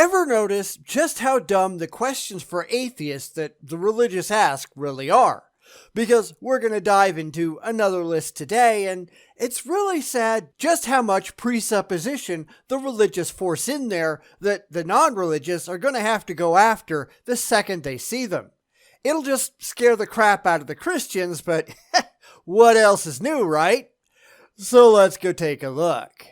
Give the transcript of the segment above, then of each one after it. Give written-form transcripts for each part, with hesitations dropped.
Ever notice just how dumb the questions for atheists that the religious ask really are? Because we're going to dive into another list today, and it's really sad just how much presupposition the religious force in there that the non-religious are going to have to go after the second they see them. It'll just scare the crap out of the Christians, but what else is new, right? So let's go take a look.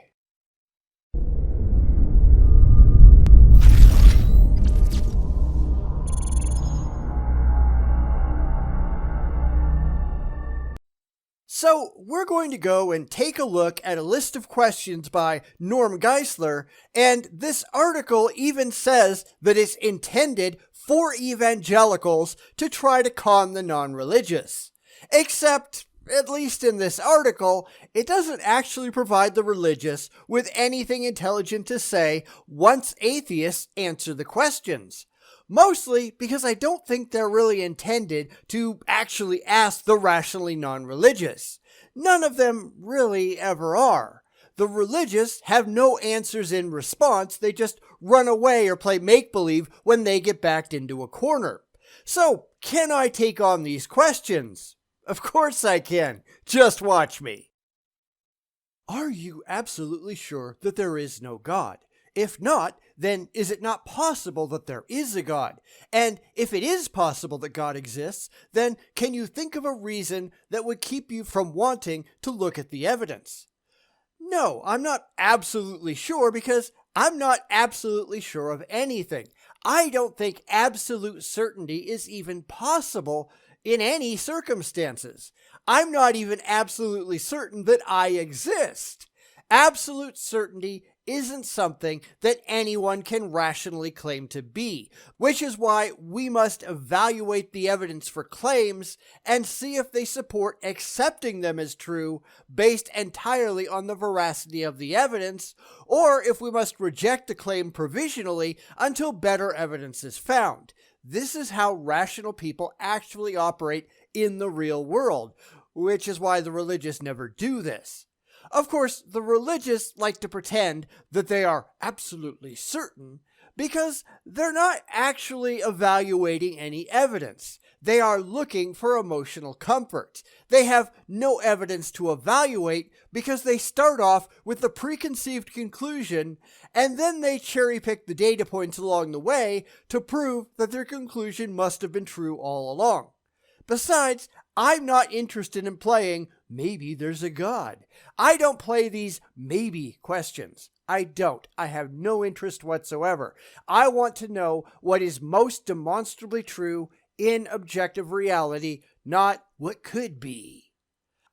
So we're going to go and take a look at a list of questions by Norm Geisler, and this article even says that it's intended for evangelicals to try to con the non-religious. Except, at least in this article, it doesn't actually provide the religious with anything intelligent to say once atheists answer the questions. Mostly because I don't think they're really intended to actually ask the rationally non-religious. None of them really ever are. The religious have no answers in response, they just run away or play make-believe when they get backed into a corner. So, can I take on these questions? Of course I can. Just watch me. Are you absolutely sure that there is no God? If not, then is it not possible that there is a God? And if it is possible that God exists, then can you think of a reason that would keep you from wanting to look at the evidence? No, I'm not absolutely sure because I'm not absolutely sure of anything. I don't think absolute certainty is even possible in any circumstances. I'm not even absolutely certain that I exist. Absolute certainty isn't something that anyone can rationally claim to be, which is why we must evaluate the evidence for claims and see if they support accepting them as true based entirely on the veracity of the evidence, or if we must reject the claim provisionally until better evidence is found. This is how rational people actually operate in the real world, which is why the religious never do this. Of course, the religious like to pretend that they are absolutely certain because they're not actually evaluating any evidence. They are looking for emotional comfort. They have no evidence to evaluate because they start off with the preconceived conclusion and then they cherry pick the data points along the way to prove that their conclusion must have been true all along. Besides, I'm not interested in playing maybe there's a God. I don't play these maybe questions. I don't. I have no interest whatsoever. I want to know what is most demonstrably true in objective reality, not what could be.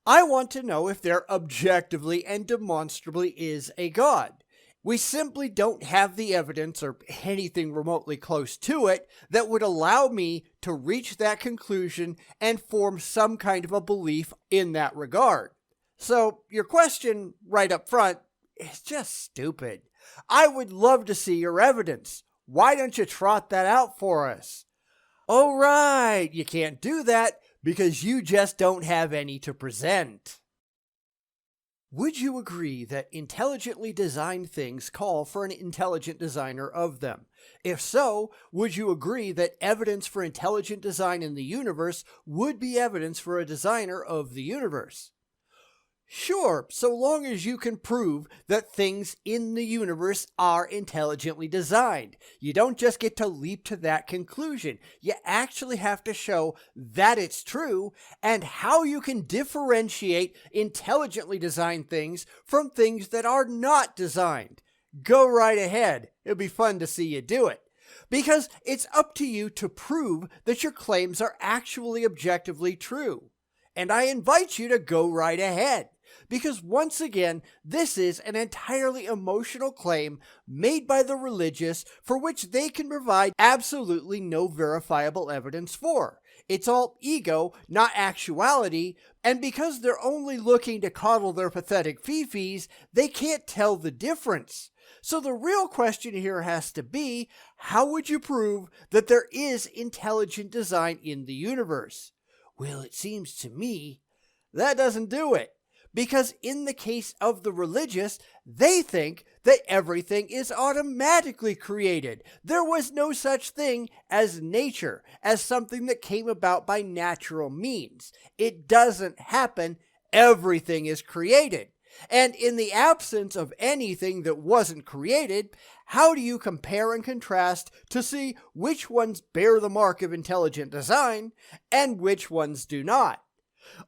I want to know if there objectively and demonstrably is a God. We simply don't have the evidence or anything remotely close to it that would allow me to reach that conclusion and form some kind of a belief in that regard. So your question right up front is just stupid. I would love to see your evidence. Why don't you trot that out for us? Oh right, you can't do that because you just don't have any to present. Would you agree that intelligently designed things call for an intelligent designer of them? If so, would you agree that evidence for intelligent design in the universe would be evidence for a designer of the universe? Sure, so long as you can prove that things in the universe are intelligently designed. You don't just get to leap to that conclusion. You actually have to show that it's true and how you can differentiate intelligently designed things from things that are not designed. Go right ahead. It'll be fun to see you do it. Because it's up to you to prove that your claims are actually objectively true. And I invite you to go right ahead. Because once again, this is an entirely emotional claim made by the religious for which they can provide absolutely no verifiable evidence for. It's all ego, not actuality, and because they're only looking to coddle their pathetic fifis, they can't tell the difference. So the real question here has to be, how would you prove that there is intelligent design in the universe? Well, it seems to me that doesn't do it. Because in the case of the religious, they think that everything is automatically created. There was no such thing as nature, as something that came about by natural means. It doesn't happen. Everything is created. And in the absence of anything that wasn't created, how do you compare and contrast to see which ones bear the mark of intelligent design and which ones do not?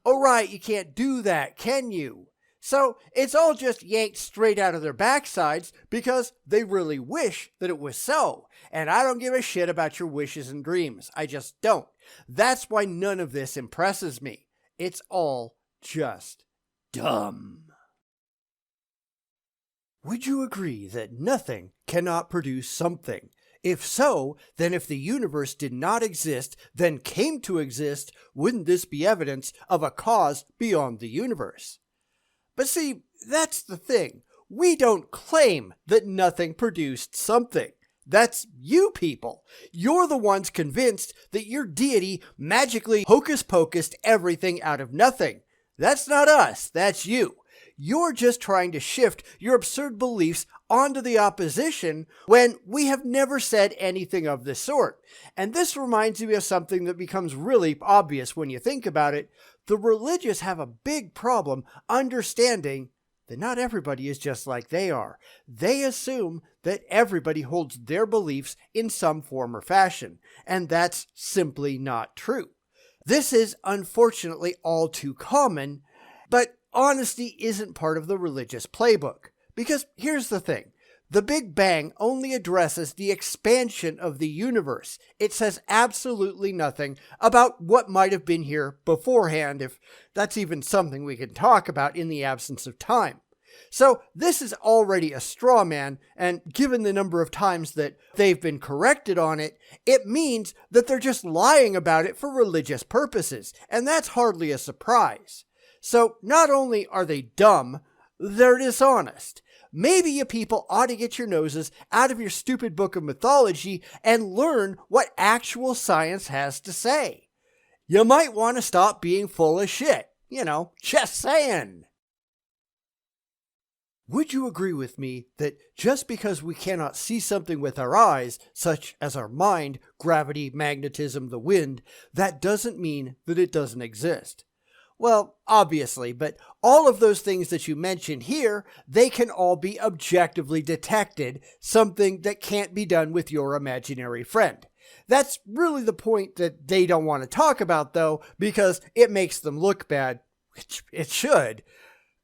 Oh, right, you can't do that, can you? So it's all just yanked straight out of their backsides because they really wish that it was so. And I don't give a shit about your wishes and dreams. I just don't. That's why none of this impresses me. It's all just dumb. Would you agree that nothing cannot produce something? If so, then if the universe did not exist, then came to exist, wouldn't this be evidence of a cause beyond the universe? But see, that's the thing. We don't claim that nothing produced something. That's you people. You're the ones convinced that your deity magically hocus-pocused everything out of nothing. That's not us, that's you. You're just trying to shift your absurd beliefs onto the opposition when we have never said anything of the sort. And this reminds me of something that becomes really obvious when you think about it. The religious have a big problem understanding that not everybody is just like they are. They assume that everybody holds their beliefs in some form or fashion, and that's simply not true. This is unfortunately all too common, but honesty isn't part of the religious playbook. Because here's the thing. The Big Bang only addresses the expansion of the universe. It says absolutely nothing about what might have been here beforehand, if that's even something we can talk about in the absence of time. So this is already a straw man, and given the number of times that they've been corrected on it, it means that they're just lying about it for religious purposes, and that's hardly a surprise. So not only are they dumb, they're dishonest. Maybe you people ought to get your noses out of your stupid book of mythology and learn what actual science has to say. You might want to stop being full of shit. Just saying. Would you agree with me that just because we cannot see something with our eyes, such as our mind, gravity, magnetism, the wind, that doesn't mean that it doesn't exist? Well, obviously, but all of those things that you mentioned here, they can all be objectively detected, something that can't be done with your imaginary friend. That's really the point that they don't want to talk about, though, because it makes them look bad, which it should.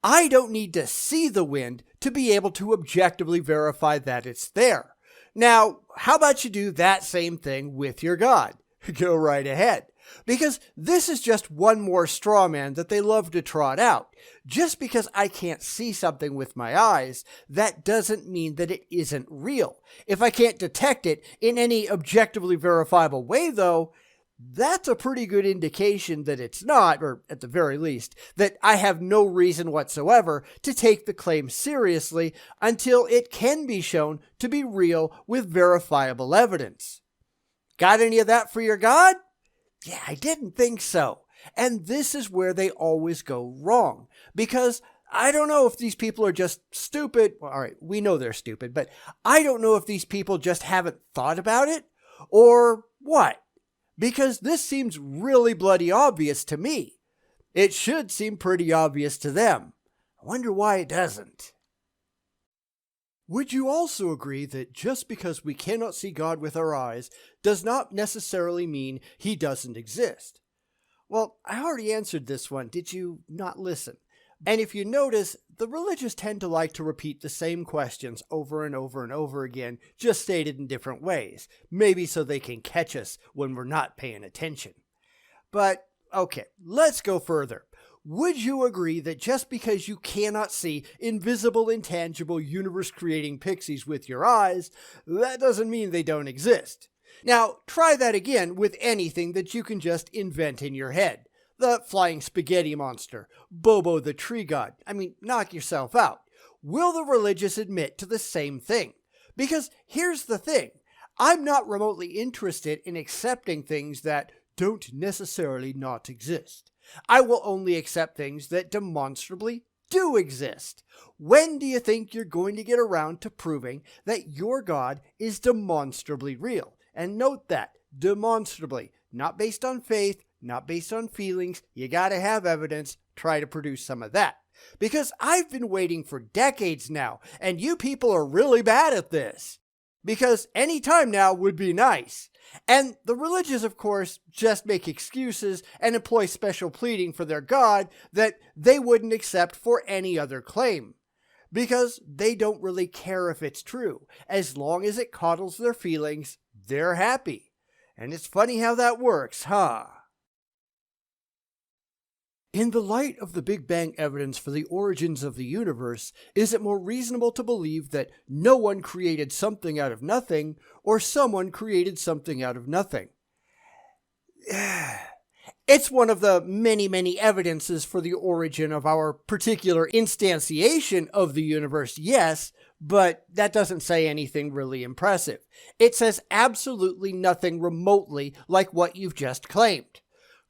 I don't need to see the wind to be able to objectively verify that it's there. Now, how about you do that same thing with your God? Go right ahead. Because this is just one more straw man that they love to trot out. Just because I can't see something with my eyes, that doesn't mean that it isn't real. If I can't detect it in any objectively verifiable way, though, that's a pretty good indication that it's not, or at the very least, that I have no reason whatsoever to take the claim seriously until it can be shown to be real with verifiable evidence. Got any of that for your God? Yeah, I didn't think so. And this is where they always go wrong. Because I don't know if these people are just stupid. Well, all right, we know they're stupid, but I don't know if these people just haven't thought about it or what. Because this seems really bloody obvious to me. It should seem pretty obvious to them. I wonder why it doesn't. Would you also agree that just because we cannot see God with our eyes does not necessarily mean he doesn't exist? Well, I already answered this one. Did you not listen? And if you notice, the religious tend to like to repeat the same questions over and over and over again, just stated in different ways, maybe so they can catch us when we're not paying attention. But, okay, let's go further. Would you agree that just because you cannot see invisible, intangible, universe-creating pixies with your eyes, that doesn't mean they don't exist? Now, try that again with anything that you can just invent in your head. The flying spaghetti monster, Bobo the tree god. Knock yourself out. Will the religious admit to the same thing? Because here's the thing. I'm not remotely interested in accepting things that don't necessarily not exist. I will only accept things that demonstrably do exist. When do you think you're going to get around to proving that your God is demonstrably real? And note that, demonstrably, not based on faith, not based on feelings. You gotta have evidence. Try to produce some of that. Because I've been waiting for decades now, and you people are really bad at this. Because any time now would be nice. And the religious, of course, just make excuses and employ special pleading for their God that they wouldn't accept for any other claim. Because they don't really care if it's true. As long as it coddles their feelings, they're happy. And it's funny how that works, huh? In the light of the Big Bang evidence for the origins of the universe, is it more reasonable to believe that no one created something out of nothing, or someone created something out of nothing? It's one of the many evidences for the origin of our particular instantiation of the universe, yes, but that doesn't say anything really impressive. It says absolutely nothing remotely like what you've just claimed.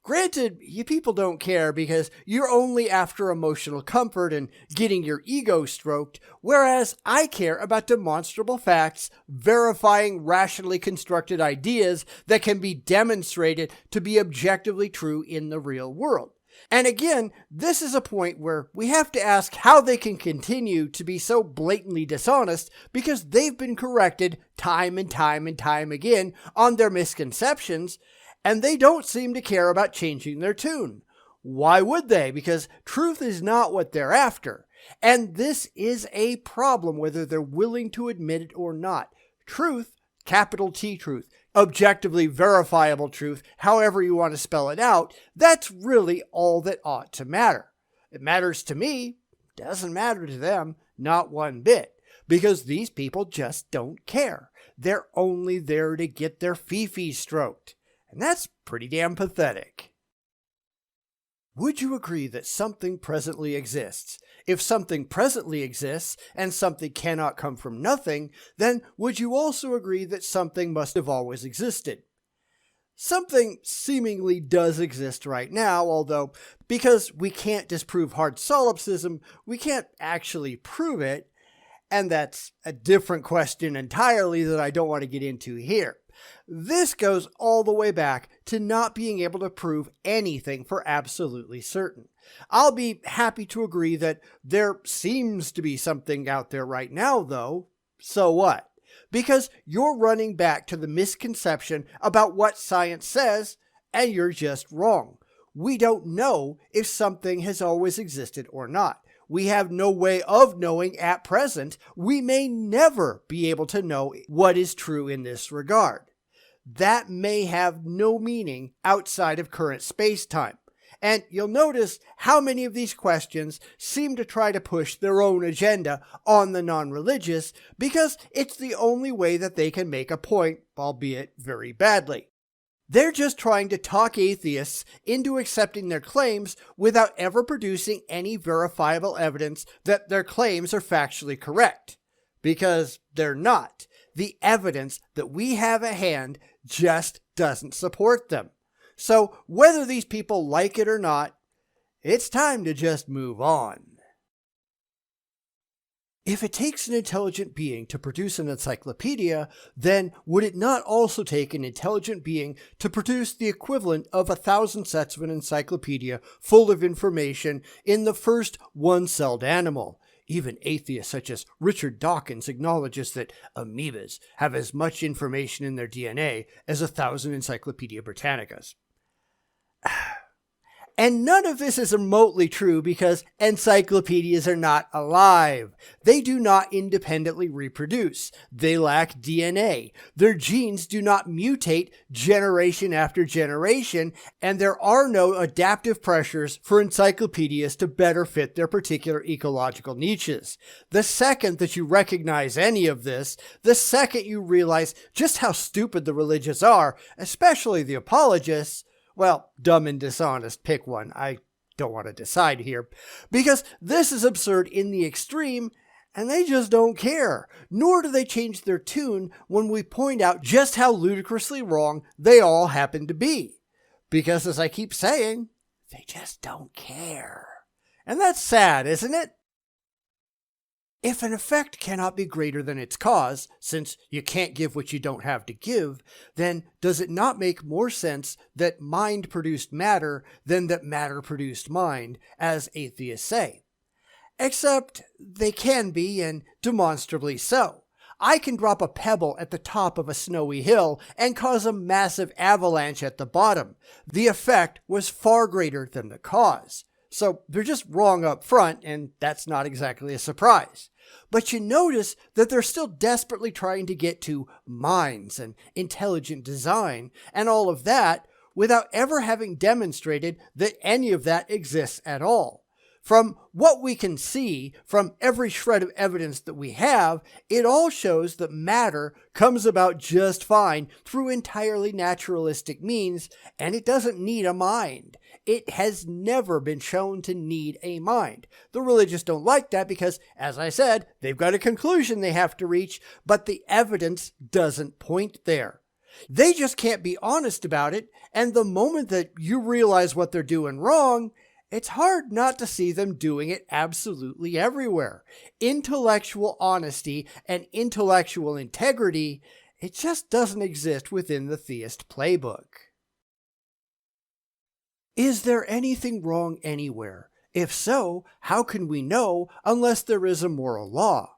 Granted, you people don't care because you're only after emotional comfort and getting your ego stroked, whereas I care about demonstrable facts, verifying rationally constructed ideas that can be demonstrated to be objectively true in the real world. And again, this is a point where we have to ask how they can continue to be so blatantly dishonest because they've been corrected time and time again on their misconceptions, and they don't seem to care about changing their tune. Why would they? Because truth is not what they're after. And this is a problem whether they're willing to admit it or not. Truth, capital T truth, objectively verifiable truth, however you want to spell it out, that's really all that ought to matter. It matters to me, doesn't matter to them, not one bit. Because these people just don't care. They're only there to get their fee-fees stroked. And that's pretty damn pathetic. Would you agree that something presently exists? If something presently exists and something cannot come from nothing, then would you also agree that something must have always existed? Something seemingly does exist right now, although because we can't disprove hard solipsism, we can't actually prove it, and that's a different question entirely that I don't want to get into here. This goes all the way back to not being able to prove anything for absolutely certain. I'll be happy to agree that there seems to be something out there right now, though. So what? Because you're running back to the misconception about what science says, and you're just wrong. We don't know if something has always existed or not. We have no way of knowing at present. We may never be able to know what is true in this regard. That may have no meaning outside of current space-time. And you'll notice how many of these questions seem to try to push their own agenda on the non-religious because it's the only way that they can make a point, albeit very badly. They're just trying to talk atheists into accepting their claims without ever producing any verifiable evidence that their claims are factually correct. Because they're not. The evidence that we have at hand just doesn't support them. So whether these people like it or not, it's time to just move on. If it takes an intelligent being to produce an encyclopedia, then would it not also take an intelligent being to produce the equivalent of 1,000 sets of an encyclopedia full of information in the first one-celled animal? Even atheists such as Richard Dawkins acknowledges that amoebas have as much information in their DNA as 1,000 Encyclopedia Britannicas. And none of this is remotely true because encyclopedias are not alive. They do not independently reproduce. They lack DNA. Their genes do not mutate generation after generation, and there are no adaptive pressures for encyclopedias to better fit their particular ecological niches. The second that you recognize any of this, the second you realize just how stupid the religious are, especially the apologists, well, dumb and dishonest, pick one. I don't want to decide here. Because this is absurd in the extreme, and they just don't care. Nor do they change their tune when we point out just how ludicrously wrong they all happen to be. Because, as I keep saying, they just don't care. And that's sad, isn't it? If an effect cannot be greater than its cause, since you can't give what you don't have to give, then does it not make more sense that mind produced matter than that matter produced mind, as atheists say? Except they can be, and demonstrably so. I can drop a pebble at the top of a snowy hill and cause a massive avalanche at the bottom. The effect was far greater than the cause. So they're just wrong up front, and that's not exactly a surprise. But you notice that they're still desperately trying to get to minds and intelligent design and all of that without ever having demonstrated that any of that exists at all. From what we can see, from every shred of evidence that we have, it all shows that matter comes about just fine through entirely naturalistic means, and it doesn't need a mind. It has never been shown to need a mind. The religious don't like that because, as I said, they've got a conclusion they have to reach, but the evidence doesn't point there. They just can't be honest about it, and the moment that you realize what they're doing wrong, it's hard not to see them doing it absolutely everywhere. Intellectual honesty and intellectual integrity, it just doesn't exist within the theist playbook. Is there anything wrong anywhere? If so, how can we know unless there is a moral law?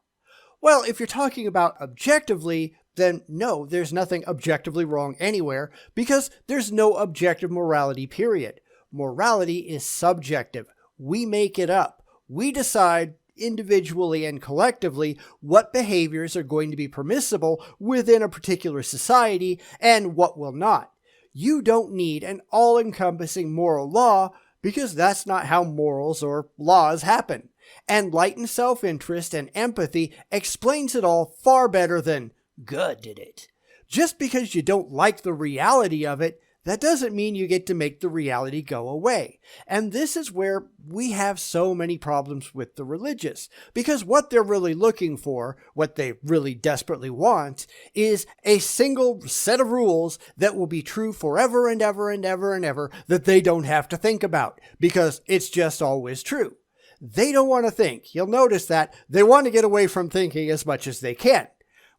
Well, if you're talking about objectively, then no, there's nothing objectively wrong anywhere because there's no objective morality, period. Morality is subjective. We make it up. We decide individually and collectively what behaviors are going to be permissible within a particular society and what will not. You don't need an all-encompassing moral law because that's not how morals or laws happen. Enlightened self-interest and empathy explains it all far better than God did it. Just because you don't like the reality of it, that doesn't mean you get to make the reality go away. And this is where we have so many problems with the religious. Because what they're really looking for, what they really desperately want, is a single set of rules that will be true forever and ever and ever and ever that they don't have to think about. Because it's just always true. They don't want to think. You'll notice that they want to get away from thinking as much as they can.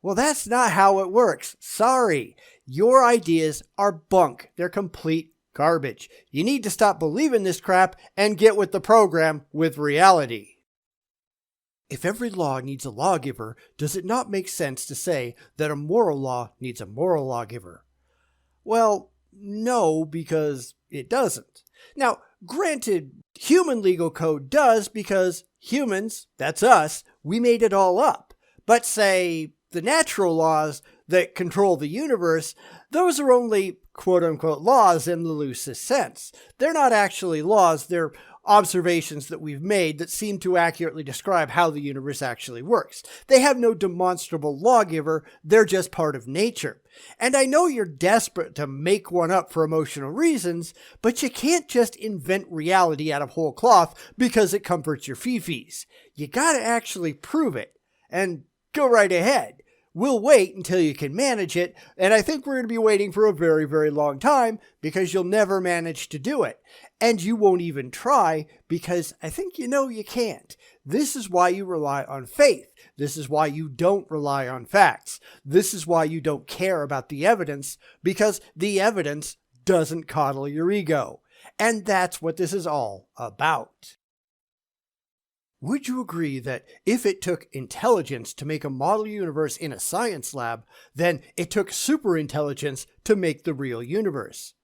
Well, that's not how it works. Sorry. Your ideas are bunk. They're complete garbage. You need to stop believing this crap and get with the program with reality. If every law needs a lawgiver, does it not make sense to say that a moral law needs a moral lawgiver? Well, no, because it doesn't. Now, granted, human legal code does because humans, that's us, we made it all up. But say, the natural laws that control the universe, those are only quote-unquote laws in the loosest sense. They're not actually laws, they're observations that we've made that seem to accurately describe how the universe actually works. They have no demonstrable lawgiver, they're just part of nature. And I know you're desperate to make one up for emotional reasons, but you can't just invent reality out of whole cloth because it comforts your fifis. You gotta actually prove it. And go right ahead. We'll wait until you can manage it, and I think we're going to be waiting for a very, very long time because you'll never manage to do it. And you won't even try because I think you know you can't. This is why you rely on faith. This is why you don't rely on facts. This is why you don't care about the evidence because the evidence doesn't coddle your ego. And that's what this is all about. Would you agree that if it took intelligence to make a model universe in a science lab, then it took superintelligence to make the real universe?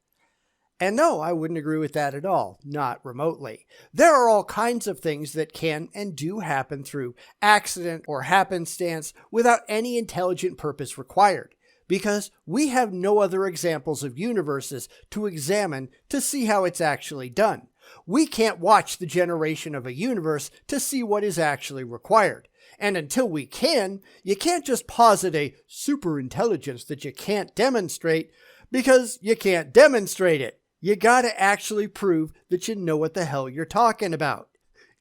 And no, I wouldn't agree with that at all, not remotely. There are all kinds of things that can and do happen through accident or happenstance without any intelligent purpose required, because we have no other examples of universes to examine to see how it's actually done. We can't watch the generation of a universe to see what is actually required. And until we can, you can't just posit a superintelligence that you can't demonstrate because you can't demonstrate it. You gotta actually prove that you know what the hell you're talking about.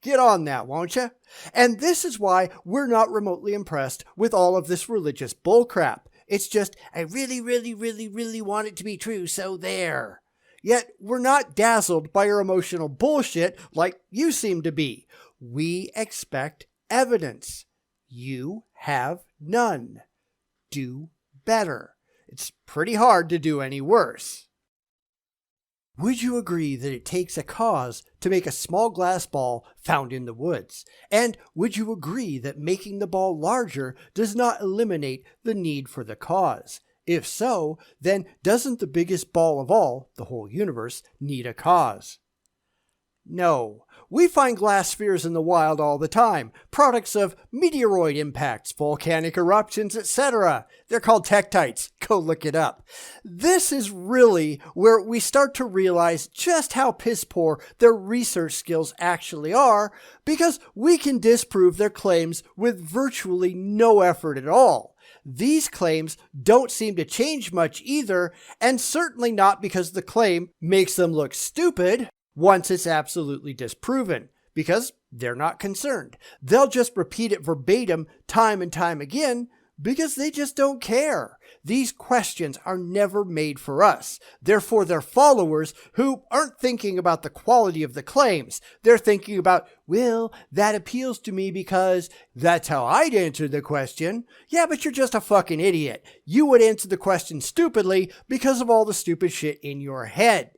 Get on that, won't you? And this is why we're not remotely impressed with all of this religious bullcrap. It's just, I really, really, really, really want it to be true, so there. Yet we're not dazzled by your emotional bullshit like you seem to be. We expect evidence. You have none. Do better. It's pretty hard to do any worse. Would you agree that it takes a cause to make a small glass ball found in the woods? And would you agree that making the ball larger does not eliminate the need for the cause? If so, then doesn't the biggest ball of all, the whole universe, need a cause? No. We find glass spheres in the wild all the time, products of meteoroid impacts, volcanic eruptions, etc. They're called Tectites. Go look it up. This is really where we start to realize just how piss poor their research skills actually are, because we can disprove their claims with virtually no effort at all. These claims don't seem to change much either, and certainly not because the claim makes them look stupid once it's absolutely disproven, because they're not concerned. They'll just repeat it verbatim time and time again because they just don't care. These questions are never made for us. They're for their followers who aren't thinking about the quality of the claims. They're thinking about, well, that appeals to me because that's how I'd answer the question. Yeah, but you're just a fucking idiot. You would answer the question stupidly because of all the stupid shit in your head.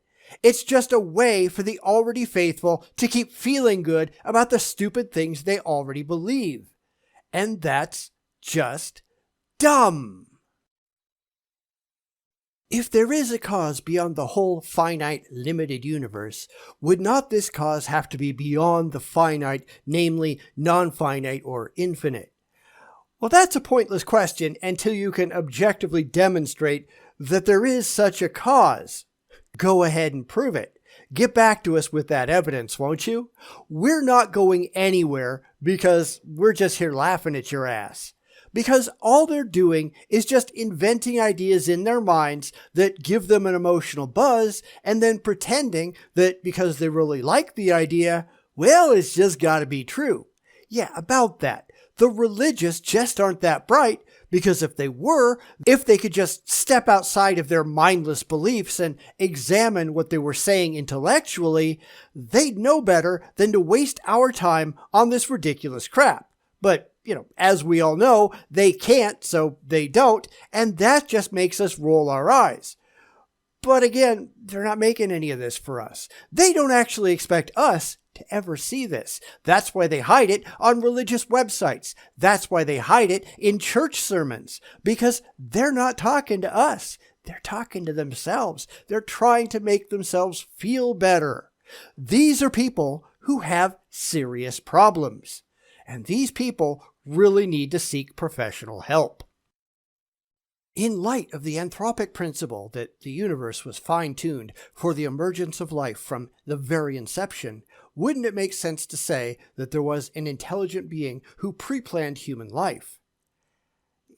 It's just a way for the already faithful to keep feeling good about the stupid things they already believe. And that's just dumb. If there is a cause beyond the whole finite, limited universe, would not this cause have to be beyond the finite, namely non-finite or infinite? Well, that's a pointless question until you can objectively demonstrate that there is such a cause. Go ahead and prove it. Get back to us with that evidence, won't you? We're not going anywhere because we're just here laughing at your ass. Because all they're doing is just inventing ideas in their minds that give them an emotional buzz and then pretending that because they really like the idea, well, it's just got to be true. Yeah, about that. The religious just aren't that bright, because if they were, if they could just step outside of their mindless beliefs and examine what they were saying intellectually, they'd know better than to waste our time on this ridiculous crap. But, as we all know, they can't, so they don't, and that just makes us roll our eyes. But again, they're not making any of this for us. They don't actually expect us to ever see this. That's why they hide it on religious websites. That's why they hide it in church sermons, because they're not talking to us. They're talking to themselves. They're trying to make themselves feel better. These are people who have serious problems, and these people really need to seek professional help. In light of the anthropic principle that the universe was fine-tuned for the emergence of life from the very inception, wouldn't it make sense to say that there was an intelligent being who pre-planned human life?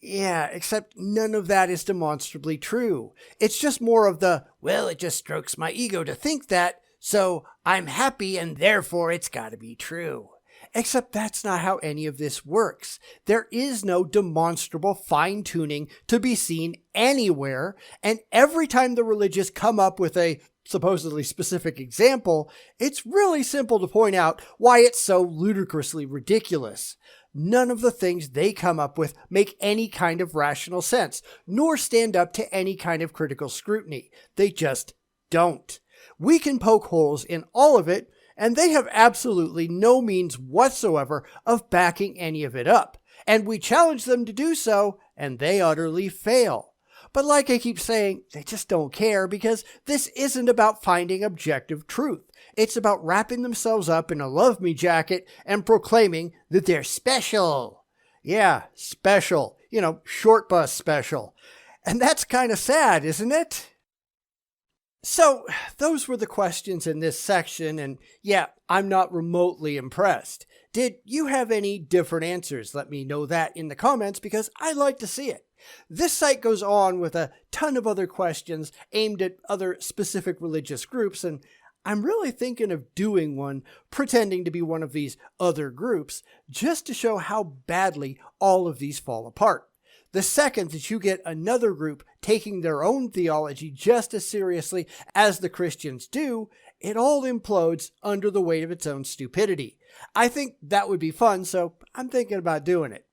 Yeah, except none of that is demonstrably true. It's just more of the, well, it just strokes my ego to think that, so I'm happy and therefore it's gotta be true. Except that's not how any of this works. There is no demonstrable fine-tuning to be seen anywhere, and every time the religious come up with a supposedly specific example, it's really simple to point out why it's so ludicrously ridiculous. None of the things they come up with make any kind of rational sense, nor stand up to any kind of critical scrutiny. They just don't. We can poke holes in all of it, and they have absolutely no means whatsoever of backing any of it up. And we challenge them to do so, and they utterly fail. But like I keep saying, they just don't care, because this isn't about finding objective truth. It's about wrapping themselves up in a love me jacket and proclaiming that they're special. Yeah, special. Short bus special. And that's kind of sad, isn't it? So, those were the questions in this section, and yeah, I'm not remotely impressed. Did you have any different answers? Let me know that in the comments, because I'd like to see it. This site goes on with a ton of other questions aimed at other specific religious groups, and I'm really thinking of doing one pretending to be one of these other groups, just to show how badly all of these fall apart. The second that you get another group taking their own theology just as seriously as the Christians do, it all implodes under the weight of its own stupidity. I think that would be fun, so I'm thinking about doing it.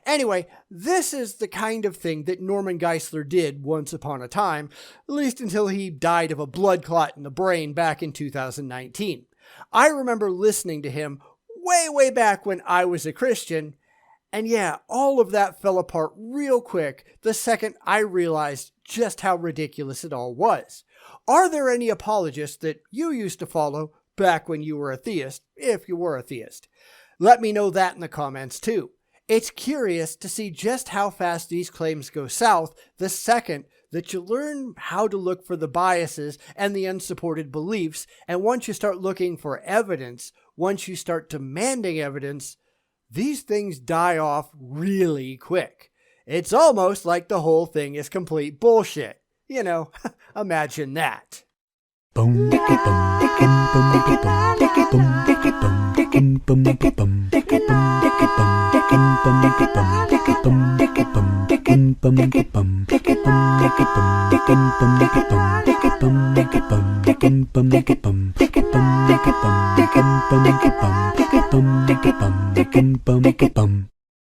Anyway, this is the kind of thing that Norm Geisler did once upon a time, at least until he died of a blood clot in the brain back in 2019. I remember listening to him way back when I was a Christian, and yeah, all of that fell apart real quick the second I realized just how ridiculous it all was. Are there any apologists that you used to follow back when you were a theist, if you were a theist? Let me know that in the comments too. It's curious to see just how fast these claims go south the second that you learn how to look for the biases and the unsupported beliefs, and once you start looking for evidence, once you start demanding evidence, these things die off really quick. It's almost like the whole thing is complete bullshit. You know, imagine that.